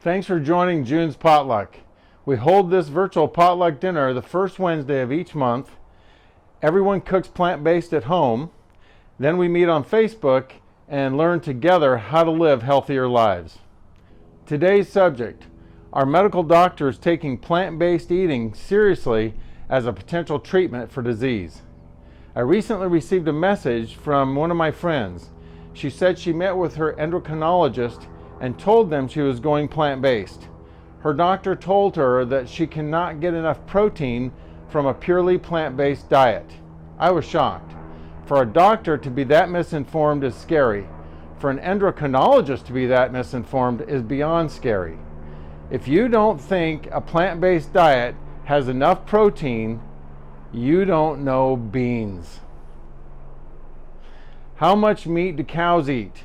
Thanks for joining June's Potluck. We hold this virtual potluck dinner the first Wednesday of each month. Everyone cooks plant-based at home. Then we meet on Facebook and learn together how to live healthier lives. Today's subject: are medical doctors taking plant-based eating seriously as a potential treatment for disease? I recently received a message from one of my friends. She said she met with her endocrinologist and told them she was going plant-based. Her doctor told her that she cannot get enough protein from a purely plant-based diet. I was shocked. For a doctor to be that misinformed is scary. For an endocrinologist to be that misinformed is beyond scary. If you don't think a plant-based diet has enough protein, you don't know beans. How much meat do cows eat?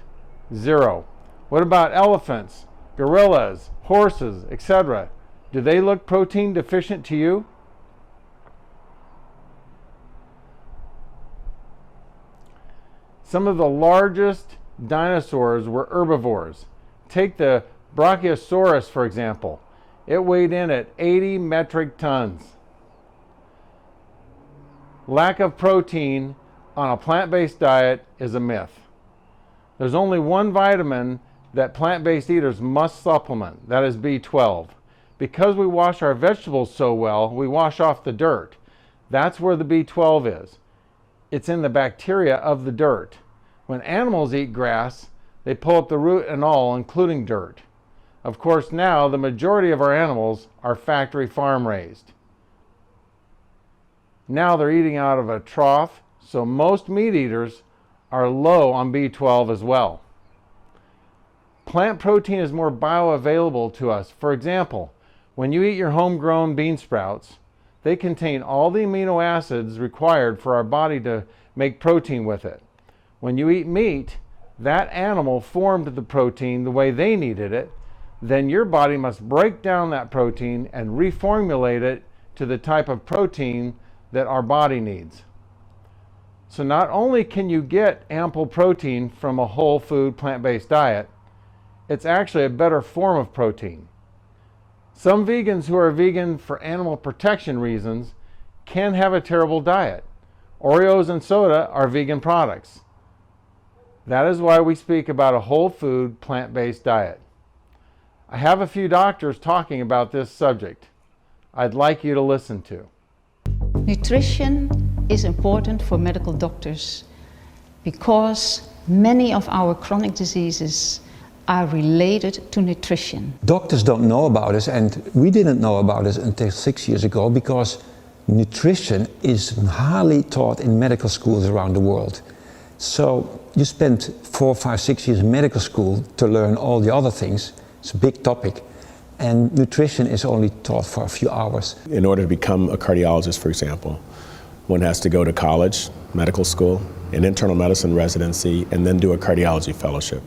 0. What about elephants, gorillas, horses, etc.? Do they look protein deficient to you? Some of the largest dinosaurs were herbivores. Take the Brachiosaurus, for example. It weighed in at 80 metric tons. Lack of protein on a plant-based diet is a myth. There's only one vitamin that plant-based eaters must supplement, that is B12. Because we wash our vegetables so well, we wash off the dirt. That's where the B12 is. It's in the bacteria of the dirt. When animals eat grass, they pull up the root and all, including dirt. Of course, now the majority of our animals are factory farm raised. Now they're eating out of a trough, so most meat eaters are low on B12 as well. Plant protein is more bioavailable to us. For example, when you eat your homegrown bean sprouts, they contain all the amino acids required for our body to make protein with it. When you eat meat, that animal formed the protein the way they needed it. Then your body must break down that protein and reformulate it to the type of protein that our body needs. So not only can you get ample protein from a whole food plant-based diet, it's actually a better form of protein. Some vegans who are vegan for animal protection reasons can have a terrible diet. Oreos and soda are vegan products. That is why we speak about a whole food plant-based diet. I have a few doctors talking about this subject I'd like you to listen to. Nutrition is important for medical doctors because many of our chronic diseases are related to nutrition. Doctors don't know about this, and we didn't know about this until 6 years ago, because nutrition is hardly taught in medical schools around the world. So you spend 4, 5, 6 years in medical school to learn all the other things. It's a big topic, and nutrition is only taught for a few hours. In order to become a cardiologist, for example, one has to go to college, medical school, an internal medicine residency, and then do a cardiology fellowship.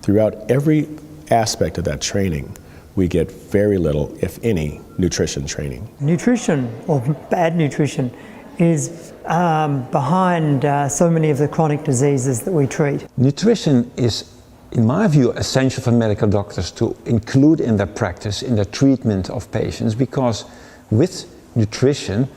Throughout every aspect of that training, we get very little, if any, nutrition training. Nutrition, or bad nutrition, is behind so many of the chronic diseases that we treat. Nutrition is, in my view, essential for medical doctors to include in their practice, in their treatment of patients, because with nutrition,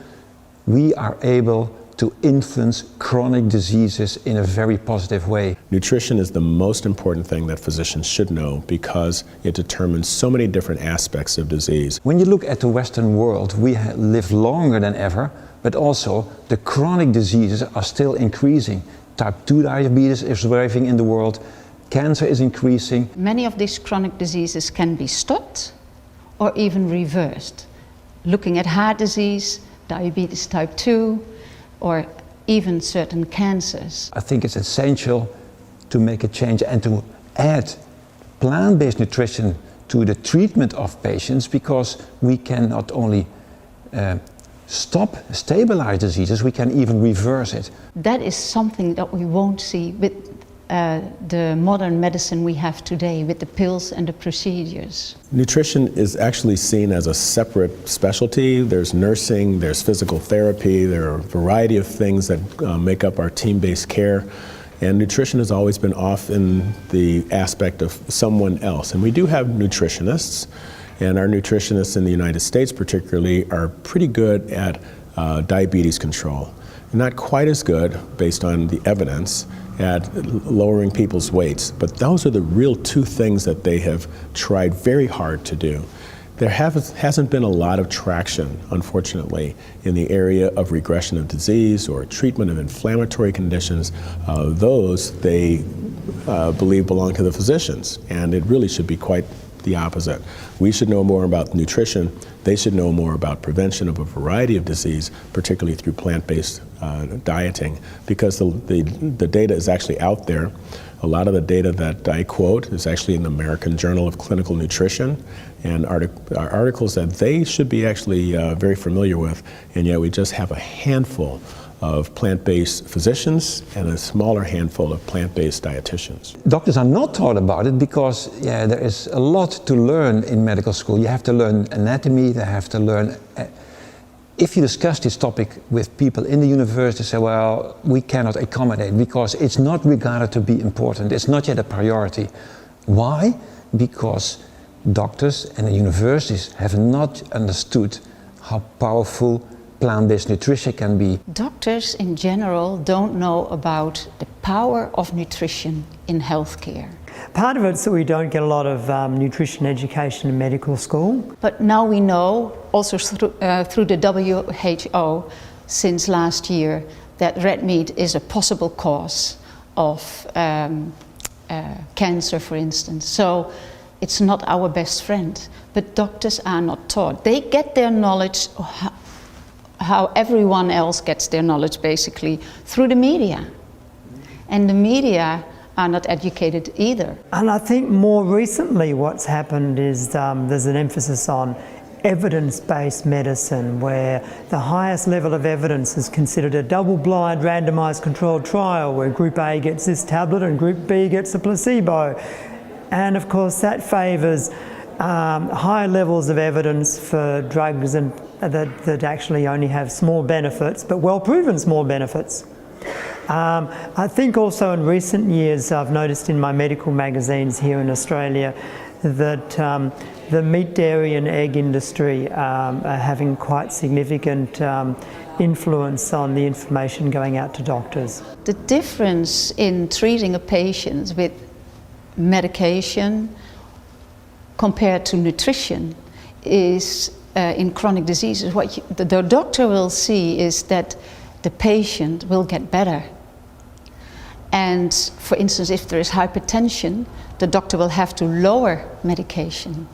we are able to influence chronic diseases in a very positive way. Nutrition is the most important thing that physicians should know because it determines so many different aspects of disease. When you look at the Western world, we live longer than ever, but also the chronic diseases are still increasing. Type 2 diabetes is thriving in the world, cancer is increasing. Many of these chronic diseases can be stopped or even reversed. Looking at heart disease, diabetes type 2, or even certain cancers. I think it's essential to make a change and to add plant-based nutrition to the treatment of patients, because we can not only stabilize diseases, we can even reverse it. That is something that we won't see with the modern medicine we have today, with the pills and the procedures. Nutrition is actually seen as a separate specialty. There's nursing, there's physical therapy, there are a variety of things that make up our team-based care. And nutrition has always been off in the aspect of someone else. And we do have nutritionists, and our nutritionists in the United States particularly are pretty good at diabetes control. Not quite as good, based on the evidence, at lowering people's weights. But those are the real two things that they have tried very hard to do. There hasn't been a lot of traction, unfortunately, in the area of regression of disease or treatment of inflammatory conditions. Those they believe belong to the physicians, and it really should be quite the opposite. We should know more about nutrition. They should know more about prevention of a variety of disease, particularly through plant-based dieting, because the data is actually out there. A lot of the data that I quote is actually in the American Journal of Clinical Nutrition, and articles that they should be actually very familiar with, and yet we just have a handful of plant-based physicians and a smaller handful of plant-based dietitians. Doctors are not taught about it because there is a lot to learn in medical school. You have to learn anatomy, they have to learn... If you discuss this topic with people in the university, say, well, we cannot accommodate because it's not regarded to be important, it's not yet a priority. Why? Because doctors and the universities have not understood how powerful plant-based nutrition can be. Doctors in general don't know about the power of nutrition in healthcare. Part of it's that we don't get a lot of nutrition education in medical school. But now we know, also through the WHO since last year, that red meat is a possible cause of cancer, for instance. So it's not our best friend, but doctors are not taught. They get their knowledge how everyone else gets their knowledge, basically, through the media. And the media are not educated either. And I think more recently what's happened is there's an emphasis on evidence-based medicine, where the highest level of evidence is considered a double-blind randomized controlled trial where Group A gets this tablet and Group B gets a placebo. And of course that favours high levels of evidence for drugs and that actually only have small benefits, but well-proven small benefits. I think also in recent years I've noticed in my medical magazines here in Australia that the meat, dairy and egg industry are having quite significant influence on the information going out to doctors. The difference in treating a patient with medication compared to nutrition is in chronic diseases. What the doctor will see is that the patient will get better. And for instance, if there is hypertension, the doctor will have to lower medication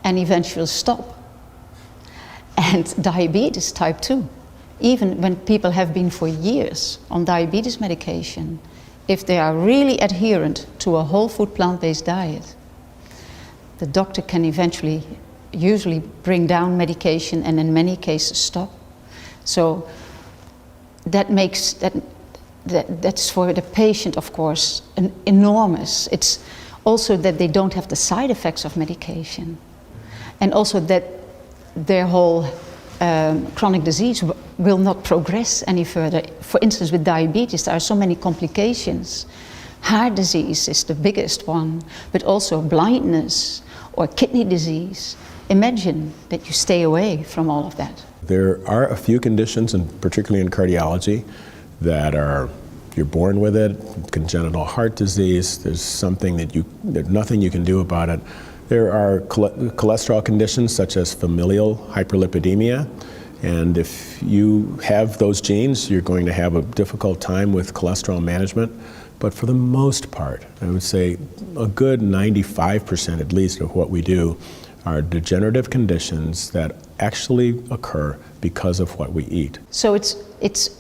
and eventually stop. And diabetes type 2, even when people have been for years on diabetes medication, if they are really adherent to a whole food plant-based diet, the doctor can eventually usually bring down medication and in many cases stop. So that makes that's for the patient, of course, an enormous. It's also that they don't have the side effects of medication, and also that their whole chronic disease will not progress any further. For instance, with diabetes, there are so many complications. Heart disease is the biggest one, but also blindness or kidney disease. Imagine that you stay away from all of that. There are a few conditions, and particularly in cardiology, that you're born with it. Congenital heart disease, there's nothing you can do about it. There are cholesterol conditions such as familial hyperlipidemia, and if you have those genes, you're going to have a difficult time with cholesterol management. But for the most part, I would say a good 95% at least of what we do are degenerative conditions that actually occur because of what we eat. So it's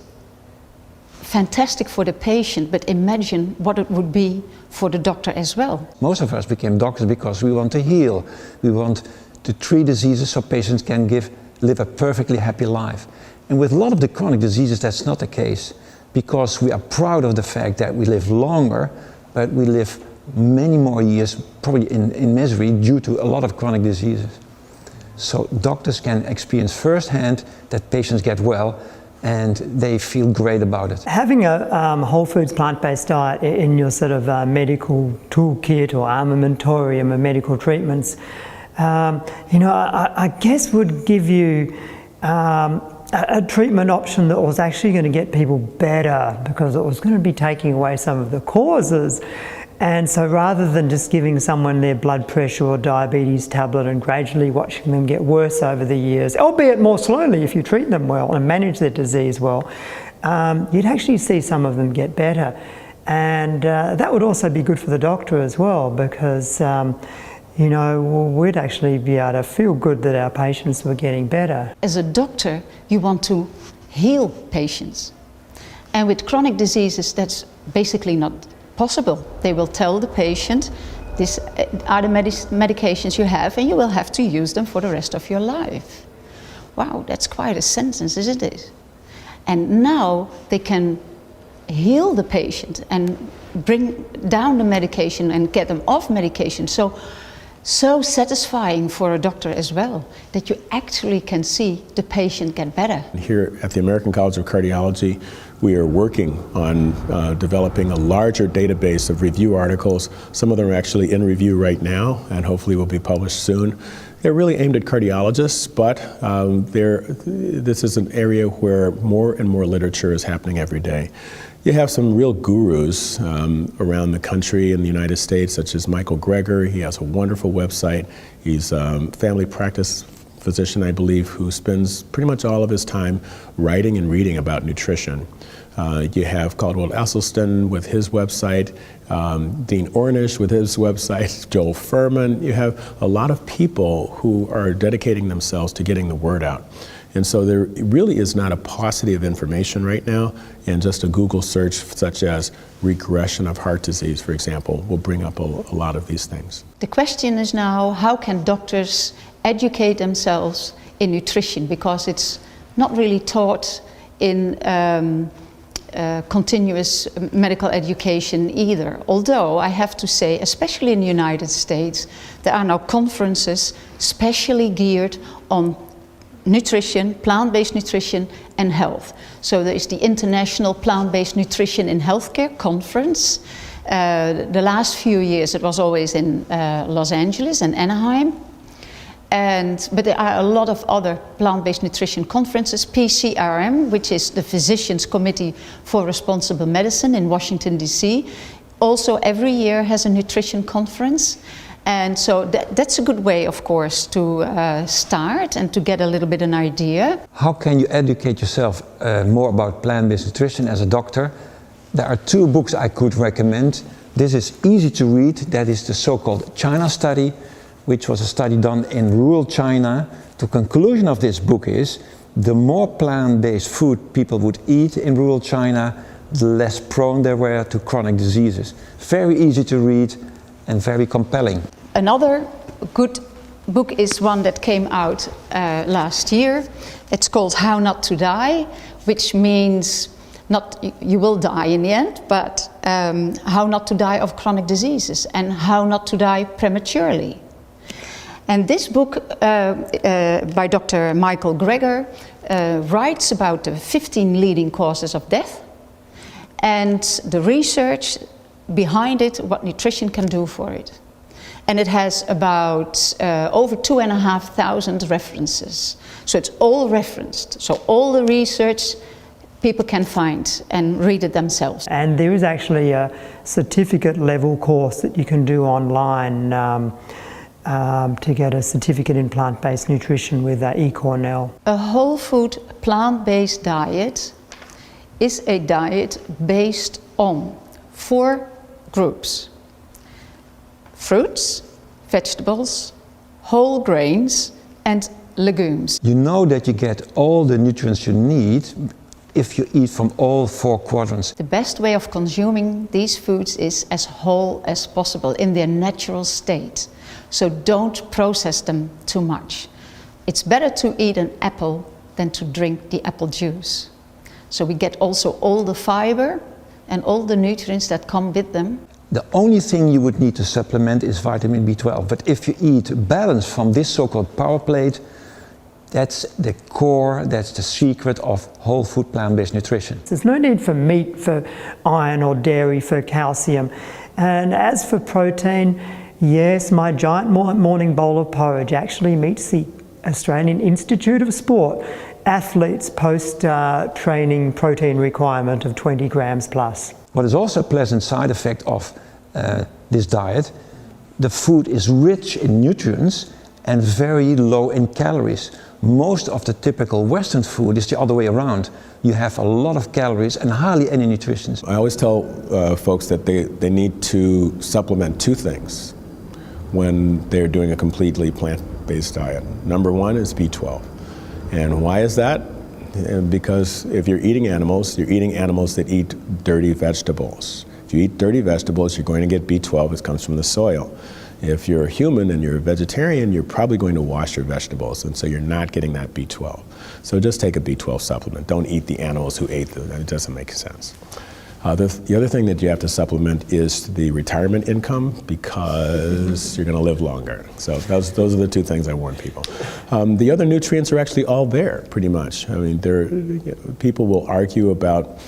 fantastic for the patient, but imagine what it would be for the doctor as well. Most of us became doctors because we want to heal. We want to treat diseases so patients can live a perfectly happy life. And with a lot of the chronic diseases, that's not the case, because we are proud of the fact that we live longer, but we live many more years probably in misery due to a lot of chronic diseases. So doctors can experience firsthand that patients get well and they feel great about it. Having a whole foods plant-based diet in your sort of medical toolkit or armamentarium of medical treatments, you know, I guess would give you a treatment option that was actually going to get people better, because it was going to be taking away some of the causes. And so rather than just giving someone their blood pressure or diabetes tablet and gradually watching them get worse over the years, albeit more slowly if you treat them well and manage their disease well, you'd actually see some of them get better. And that would also be good for the doctor as well, because you know, we'd actually be able to feel good that our patients were getting better. As a doctor, you want to heal patients. And with chronic diseases, that's basically not possible. They will tell the patient, these are the medications you have, and you will have to use them for the rest of your life. Wow, that's quite a sentence, isn't it? And now they can heal the patient and bring down the medication and get them off medication. So satisfying for a doctor as well, that you actually can see the patient get better. Here at the American College of Cardiology, we are working on developing a larger database of review articles. Some of them are actually in review right now and hopefully will be published soon. They're really aimed at cardiologists, but this is an area where more and more literature is happening every day. You have some real gurus around the country in the United States, such as Michael Greger. He has a wonderful website. He's a family practice physician, I believe, who spends pretty much all of his time writing and reading about nutrition. You have Caldwell Esselstyn with his website, Dean Ornish with his website, Joel Furman. You have a lot of people who are dedicating themselves to getting the word out. And so there really is not a paucity of information right now, and just a Google search such as regression of heart disease, for example, will bring up a lot of these things. The question is now, how can doctors educate themselves in nutrition? Because it's not really taught in continuous medical education either. Although I have to say, especially in the United States, there are now conferences specially geared on nutrition, plant-based nutrition and health. So there is the International Plant-Based Nutrition in Healthcare Conference. The last few years it was always in Los Angeles and Anaheim. But there are a lot of other plant-based nutrition conferences. PCRM, which is the Physicians Committee for Responsible Medicine in Washington, D.C., also every year has a nutrition conference. And so that's a good way, of course, to start and to get a little bit an idea. How can you educate yourself more about plant-based nutrition as a doctor? There are two books I could recommend. This is easy to read. That is the so-called China study, which was a study done in rural China. The conclusion of this book is the more plant-based food people would eat in rural China, the less prone they were to chronic diseases. Very easy to read and very compelling. Another good book is one that came out last year. It's called How Not to Die, which means not you will die in the end, but how not to die of chronic diseases and how not to die prematurely. And this book by Dr. Michael Greger writes about the 15 leading causes of death and the research behind it, what nutrition can do for it. And it has about over 2,500 references. So it's all referenced. So all the research people can find and read it themselves. And there is actually a certificate level course that you can do online to get a certificate in plant-based nutrition with eCornell. A whole food plant-based diet is a diet based on 4 groups: fruits, vegetables, whole grains and legumes. You know that you get all the nutrients you need if you eat from all 4 quadrants. The best way of consuming these foods is as whole as possible in their natural state. So don't process them too much. It's better to eat an apple than to drink the apple juice. So we get also all the fiber and all the nutrients that come with them. The only thing you would need to supplement is vitamin B12. But if you eat balanced from this so-called power plate, That's the core, that's the secret of whole food plant-based nutrition. There's no need for meat for iron or dairy for calcium. And as for protein, yes, my giant morning bowl of porridge actually meets the Australian Institute of Sport athletes post-training protein requirement of 20 grams plus. What is also a pleasant side effect of this diet, the food is rich in nutrients and very low in calories. Most of the typical Western food is the other way around. You have a lot of calories and hardly any nutrition. I always tell folks that they need to supplement two things when they're doing a completely plant-based diet. Number one is B12. And why is that? Because if you're eating animals that eat dirty vegetables. If you eat dirty vegetables, you're going to get B12, it comes from the soil. If you're a human and you're a vegetarian, you're probably going to wash your vegetables, and so you're not getting that B12. So just take a B12 supplement. Don't eat the animals who ate them. It doesn't make sense. The other thing that you have to supplement is the retirement income, because you're going to live longer. So those are the two things I warn people. The other nutrients are actually all there, pretty much. I mean, people will argue about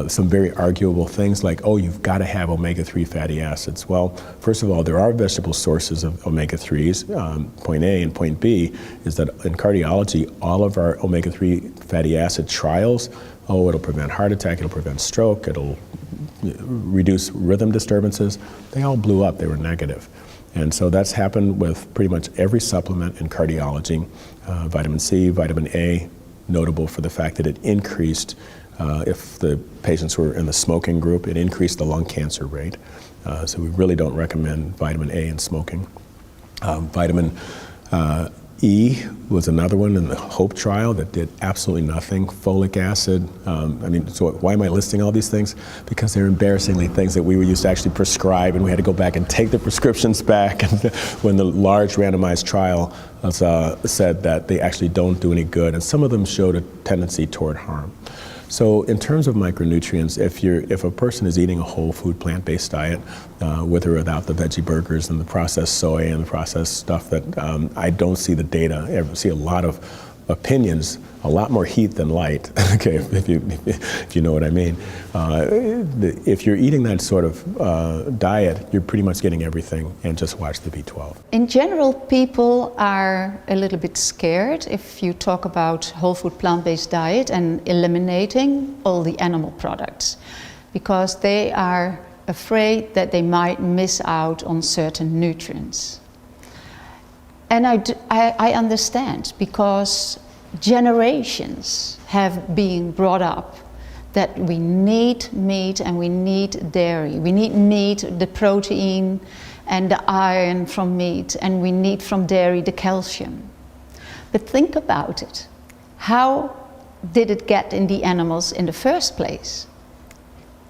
some very arguable things like, oh, you've got to have omega-3 fatty acids. Well, first of all, there are vegetable sources of omega-3s. Point A and point B is that in cardiology, all of our omega-3 fatty acid trials, it'll prevent heart attack, it'll prevent stroke, it'll reduce rhythm disturbances. They all blew up, they were negative. And so that's happened with pretty much every supplement in cardiology. Vitamin C, vitamin A, notable for the fact that it increased, if the patients were in the smoking group, it increased the lung cancer rate. So we really don't recommend vitamin A in smoking. Vitamin E was another one in the HOPE trial that did absolutely nothing. Folic acid, so why am I listing all these things? Because they're embarrassingly things that we used to actually prescribe, and we had to go back and take the prescriptions back. And when the large randomized trial said that they actually don't do any good, and some of them showed a tendency toward harm. So in terms of micronutrients, if a person is eating a whole food plant-based diet, with or without the veggie burgers and the processed soy and the processed stuff that I don't see the data, I see a lot of opinions, a lot more heat than light, okay, if you know what I mean. If you're eating that sort of diet, you're pretty much getting everything, and just watch the B12. In general, people are a little bit scared if you talk about whole food plant-based diet and eliminating all the animal products, because they are afraid that they might miss out on certain nutrients. And I understand, because generations have been brought up that we need meat and we need dairy. We need meat, the protein and the iron from meat, and we need from dairy the calcium. But think about it. How did it get in the animals in the first place?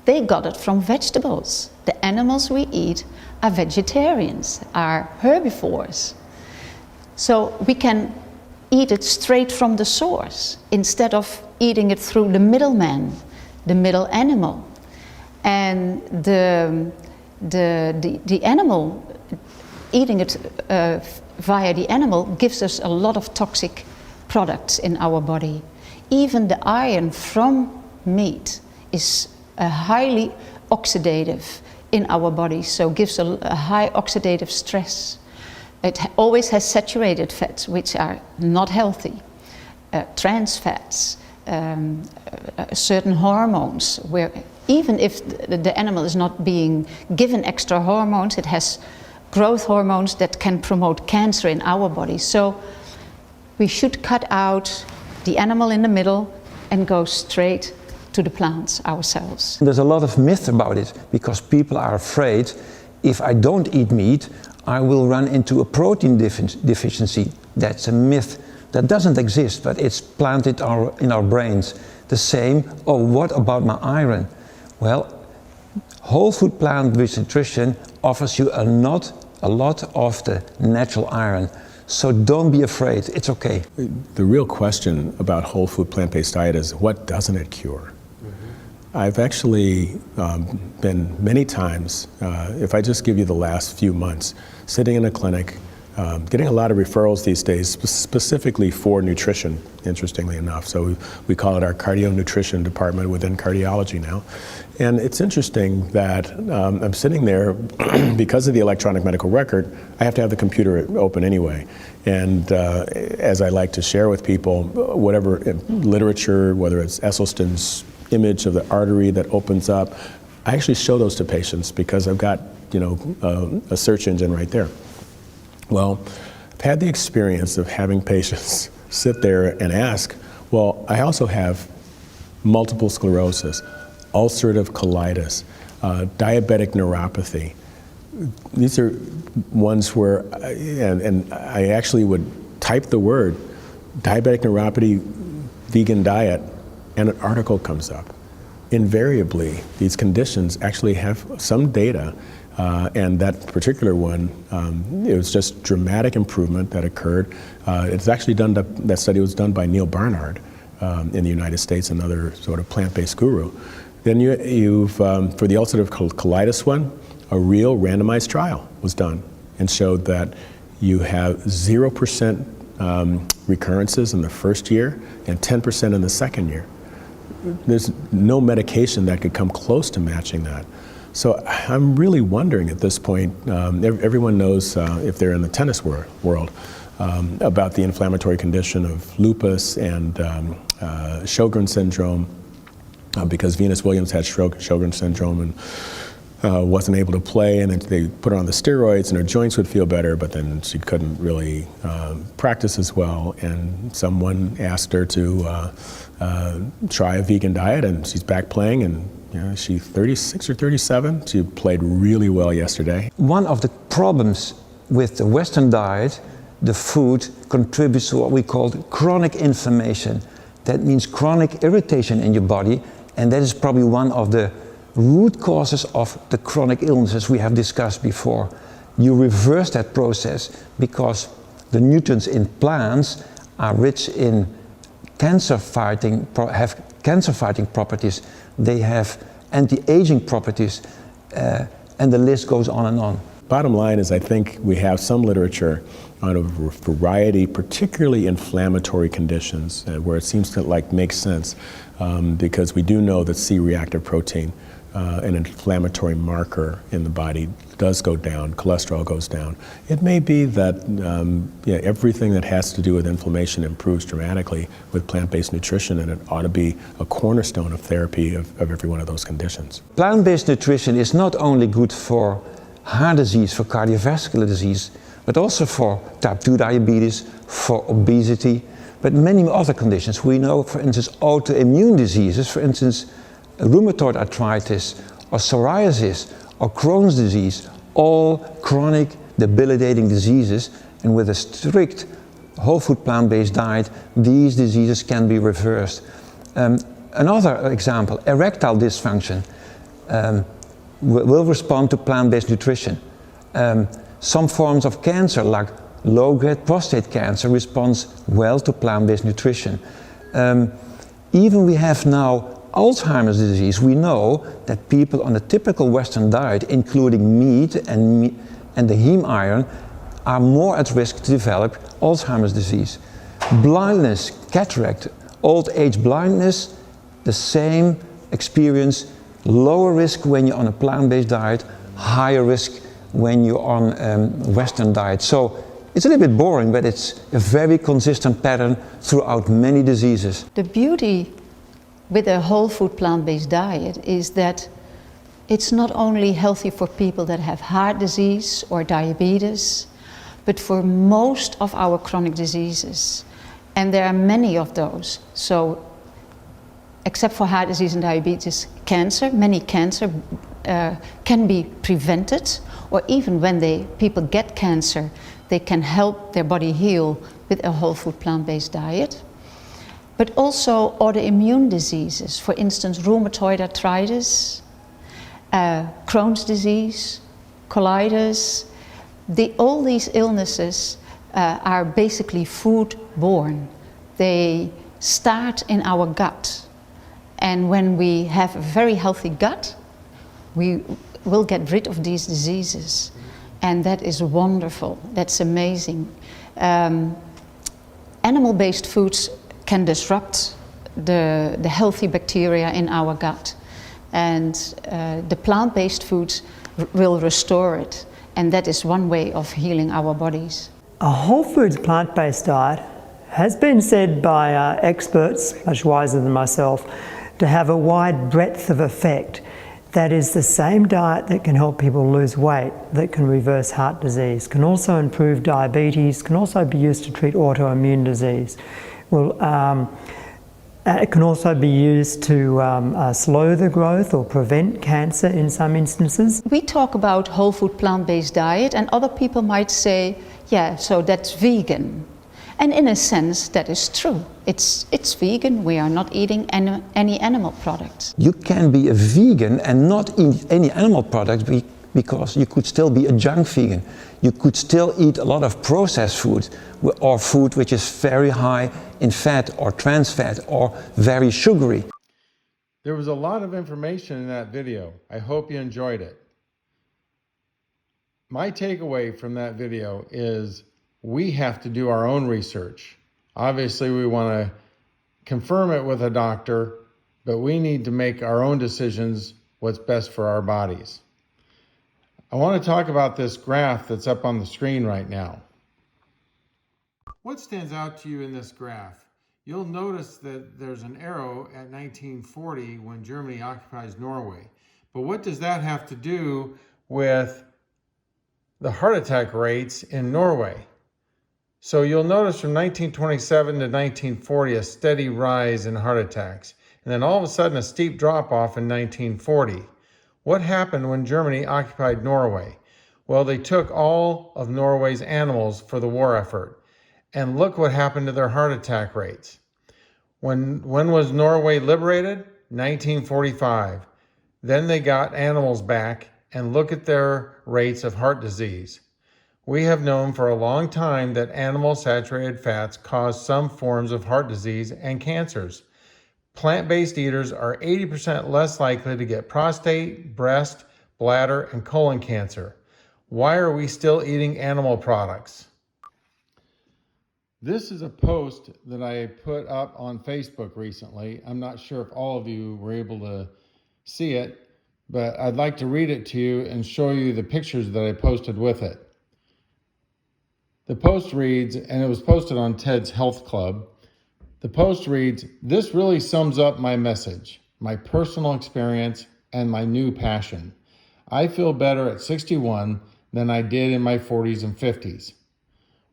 They got it from vegetables. The animals we eat are vegetarians, are herbivores. So we can eat it straight from the source instead of eating it through the middleman, the middle animal. And the animal, eating it via the animal gives us a lot of toxic products in our body. Even the iron from meat is highly oxidative in our body, so gives a high oxidative stress. It always has saturated fats, which are not healthy, trans fats, certain hormones, where even if the animal is not being given extra hormones, it has growth hormones that can promote cancer in our body. So we should cut out the animal in the middle and go straight to the plants ourselves. There's a lot of myth about it, because people are afraid, if I don't eat meat, I will run into a protein deficiency. That's a myth. That doesn't exist, but it's planted in our brains. The same, what about my iron? Well, whole food plant-based nutrition offers you a lot of the natural iron. So don't be afraid, it's okay. The real question about whole food plant-based diet is, what doesn't it cure? I've actually been many times, if I just give you the last few months, sitting in a clinic Getting a lot of referrals these days, specifically for nutrition, interestingly enough. So we call it our cardio nutrition department within cardiology now. And it's interesting that I'm sitting there, because of the electronic medical record, I have to have the computer open anyway. And as I like to share with people, whatever literature, whether it's Esselstyn's image of the artery that opens up, I actually show those to patients because I've got, a search engine right there. Well, I've had the experience of having patients sit there and ask, well, I also have multiple sclerosis, ulcerative colitis, diabetic neuropathy. These are ones where, and I actually would type the word diabetic neuropathy vegan diet and an article comes up. Invariably, these conditions actually have some data. And that particular one, it was just dramatic improvement that occurred. It's actually done, that study was done by Neil Barnard in the United States, another sort of plant-based guru. Then you've, for the ulcerative colitis one, a real randomized trial was done and showed that you have 0% recurrences in the first year and 10% in the second year. There's no medication that could come close to matching that. So I'm really wondering at this point, everyone knows if they're in the tennis world, about the inflammatory condition of lupus and Sjogren's syndrome, because Venus Williams had Sjogren's syndrome and wasn't able to play, and then they put her on the steroids and her joints would feel better, but then she couldn't really practice as well. And someone asked her to try a vegan diet, and she's back playing, and she's 36 or 37. She played really well yesterday. One of the problems with the Western diet, the food contributes to what we call chronic inflammation. That means chronic irritation in your body, and that is probably one of the root causes of the chronic illnesses we have discussed before. You reverse that process because the nutrients in plants are rich in cancer-fighting properties. They have anti-aging properties, and the list goes on and on. Bottom line is, I think we have some literature on a variety, particularly inflammatory conditions, where it seems to make sense, because we do know that C-reactive protein, an inflammatory marker in the body, does go down, cholesterol goes down. It may be that everything that has to do with inflammation improves dramatically with plant-based nutrition, and it ought to be a cornerstone of therapy of every one of those conditions. Plant-based nutrition is not only good for heart disease, for cardiovascular disease, but also for type 2 diabetes, for obesity, but many other conditions. We know, for instance, autoimmune diseases, for instance, rheumatoid arthritis, or psoriasis, or Crohn's disease, all chronic debilitating diseases, and with a strict whole food plant-based diet, these diseases can be reversed. Another example, erectile dysfunction will respond to plant-based nutrition. Some forms of cancer, like low-grade prostate cancer, responds well to plant-based nutrition. Even we have now Alzheimer's disease. We know that people on a typical Western diet, including meat and the heme iron, are more at risk to develop Alzheimer's disease. Blindness, cataract, old age blindness, the same experience, lower risk when you're on a plant-based diet, higher risk when you're on Western diet. So it's a little bit boring, but it's a very consistent pattern throughout many diseases. The beauty with a whole food plant-based diet is that it's not only healthy for people that have heart disease or diabetes, but for most of our chronic diseases. And there are many of those. So, except for heart disease and diabetes, many cancer can be prevented, or even when people get cancer, they can help their body heal with a whole food plant-based diet. But also autoimmune diseases, for instance, rheumatoid arthritis, Crohn's disease, colitis. All these illnesses are basically food-borne. They start in our gut. And when we have a very healthy gut, we will get rid of these diseases. And that is wonderful. That's amazing. Animal-based foods can disrupt the healthy bacteria in our gut. And the plant-based foods will restore it. And that is one way of healing our bodies. A whole foods plant-based diet has been said by experts, much wiser than myself, to have a wide breadth of effect. That is the same diet that can help people lose weight, that can reverse heart disease, can also improve diabetes, can also be used to treat autoimmune disease. It can also be used to slow the growth or prevent cancer in some instances. We talk about whole food plant-based diet, and other people might say, yeah, so that's vegan. And in a sense, that is true. It's vegan. We are not eating any animal products. You can be a vegan and not eat any animal products because you could still be a junk vegan. You could still eat a lot of processed food or food which is very high in fat or trans fat or very sugary. There was a lot of information in that video. I hope you enjoyed it. My takeaway from that video is we have to do our own research. Obviously, we want to confirm it with a doctor, but we need to make our own decisions what's best for our bodies. I want to talk about this graph that's up on the screen right now. What stands out to you in this graph? You'll notice that there's an arrow at 1940 when Germany occupies Norway. But what does that have to do with the heart attack rates in Norway? So you'll notice from 1927 to 1940 a steady rise in heart attacks, and then all of a sudden a steep drop off in 1940. What happened when Germany occupied Norway? Well, they took all of Norway's animals for the war effort, and look what happened to their heart attack rates. When was Norway liberated? 1945. Then they got animals back, and look at their rates of heart disease. We have known for a long time that animal saturated fats cause some forms of heart disease and cancers. Plant-based eaters are 80% less likely to get prostate, breast, bladder, and colon cancer. Why are we still eating animal products? This is a post that I put up on Facebook recently. I'm not sure if all of you were able to see it, but I'd like to read it to you and show you the pictures that I posted with it. The post reads, and it was posted on Ted's Health Club. The post reads, "This really sums up my message, my personal experience, and my new passion. I feel better at 61 than I did in my 40s and 50s.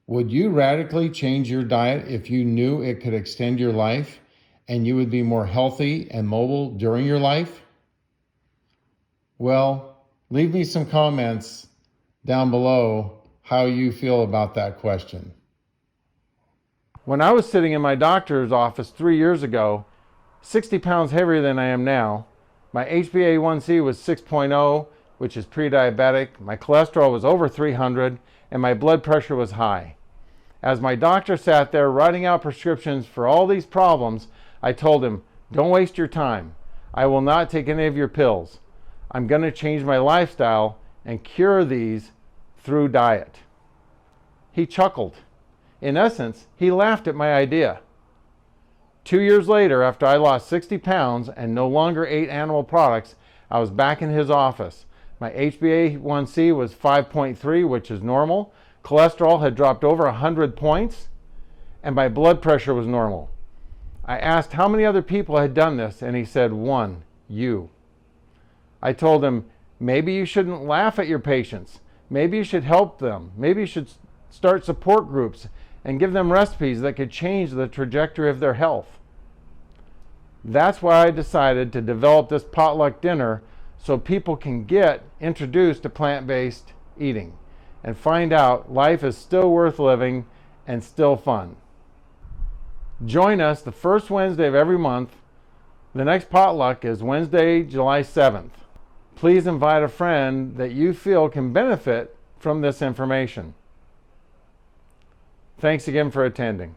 Would you radically change your diet if you knew it could extend your life and you would be more healthy and mobile during your life?" Well, leave me some comments down below how you feel about that question. When I was sitting in my doctor's office 3 years ago, 60 pounds heavier than I am now, my HbA1c was 6.0, which is pre-diabetic, my cholesterol was over 300, and my blood pressure was high. As my doctor sat there writing out prescriptions for all these problems, I told him, "Don't waste your time. I will not take any of your pills. I'm going to change my lifestyle and cure these through diet." He chuckled. In essence, he laughed at my idea. 2 years later, after I lost 60 pounds and no longer ate animal products, I was back in his office. My HbA1c was 5.3, which is normal. Cholesterol had dropped over 100 points, and my blood pressure was normal. I asked how many other people had done this, and he said, "One, you." I told him, maybe you shouldn't laugh at your patients. Maybe you should help them. Maybe you should start support groups and give them recipes that could change the trajectory of their health. That's why I decided to develop this potluck dinner so people can get introduced to plant-based eating and find out life is still worth living and still fun. Join us the first Wednesday of every month. The next potluck is Wednesday, July 7th. Please invite a friend that you feel can benefit from this information. Thanks again for attending.